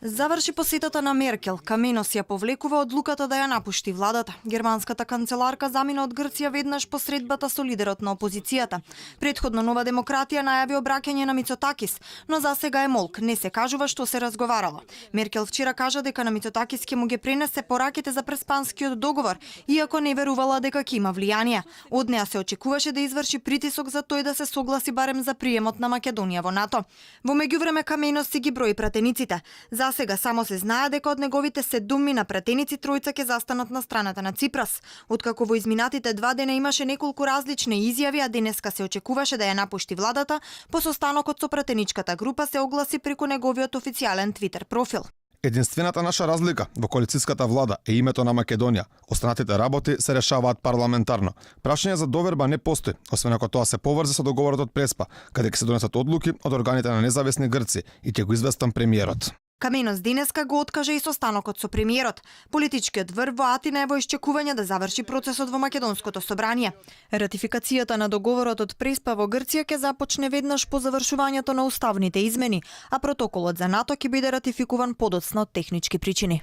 Заврши посетата на Меркел. Каменос ја повлекува одлуката да ја напушти владата. Германската канцеларка замина од Грција веднаш по средбата со лидерот на опозицијата. Претходно Нова демократија најави обраќање на Мицотакис, но за сега е молк, не се кажува што се разговарало. Меркел вчера кажа дека на Мицотакис ќе му ги пренесе пораките за преспанскиот договор, иако не верувала дека ќе има влијание. Од неа се очекуваше да изврши притисок за тој да се согласи барем за приемот на Македонија во НАТО. Во меѓувреме Каменос си ги брои пратениците. За сега само се знае дека од неговите 7 пратеници тројца ќе застанат на страната на Ципрас. Откако во изминатите 2 дена имаше неколку различни изјави, а денеска се очекуваше да ја напушти владата, по состанокот со пратеничката група се огласи преку неговиот официјален Твитер профил. Единствената наша разлика во коалицијската влада е името на Македонија. Останатите работи се решаваат парламентарно. Прашање за доверба не постои, освен ако тоа се поврзе со договорот од Преспа, каде ќе се донесат одлуки од органите на независни Грци и ќе го известам премиерот. Каменос денеска го откаже и состанокот со премиерот. Политичкиот врв во Атина е во исчекување да заврши процесот во Македонското собрание. Ратификацијата на договорот од Преспа во Грција ќе започне веднаш по завршувањето на уставните измени, а протоколот за НАТО ќе биде ратификуван подоцна од технички причини.